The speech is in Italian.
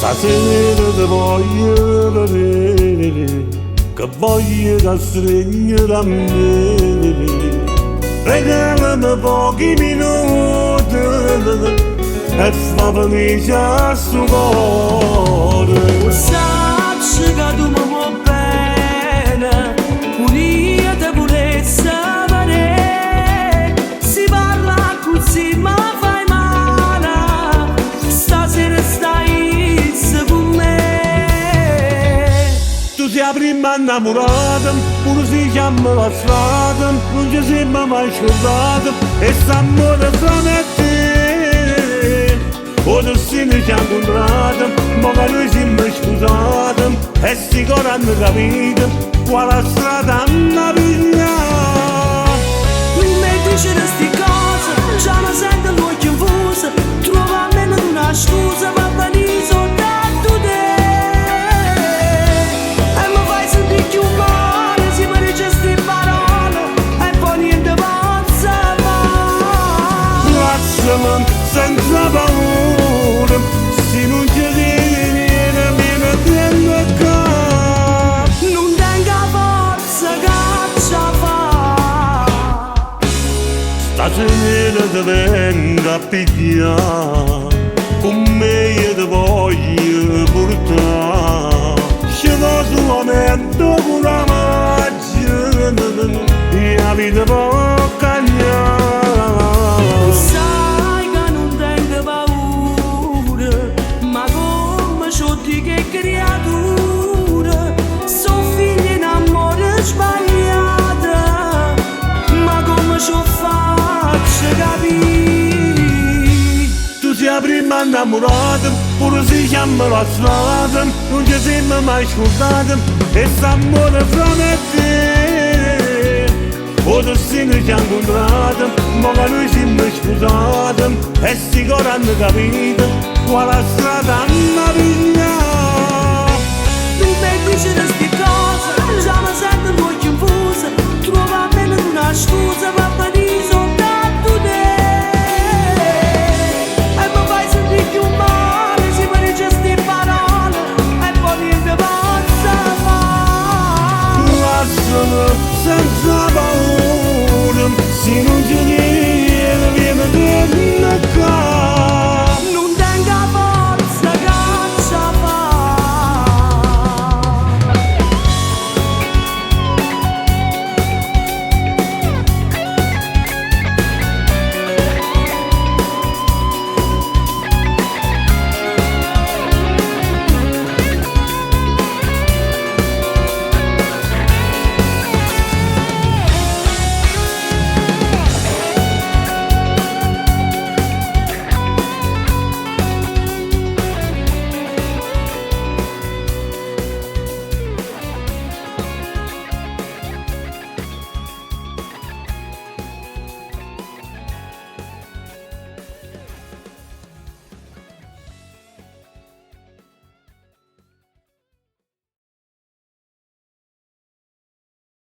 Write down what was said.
Stasera ti voglio vedere, che voglio da stringere a me. Regalami pochi minuti e fa felice a sto cuore. Sai che tu mi vuoi bene, un'ia di purezza pare. Si parla così ma fai male, stasera stai con me. Tu sei la prima innamorata, pure si chiama la strada, non ci siamo mai scordati, e st'amore fra me e te. O destino ci ha incontrato, ma che noi siamo scusati, e sti cuori hanno capito quale strada hanno pigliato. Non mi dici queste cose, già mi sento l'occhio infuso, trova almeno una scusa per venire soltanto te. E mi fai sentire più male, se mi dici queste parole, e poi niente posso fare. Lasciami senza paura, se non ci tieni niente mi prendo a capo. Non tengo forza che ce fa. Stasera ti vengo a pigliare, con me io ti voglio portare. Scedo solamente con la magia, e la vita può cambiare. Sai che non tengo paura, ma come c'ho di che creatura, sono figlia in amore sbagliata, ma come c'ho faccio capire. Tu sei la prima innamorata, pure si chiama la strada, non ci siamo mai scordati, e st'amore fra me e te. O destino ci ha incontrato, ma che noi siamo scusati, e sti cuori hanno capito quale strada hanno pigliato. Non mi dici queste cose, già mi sento l'occhio infuso, trova almeno una scusa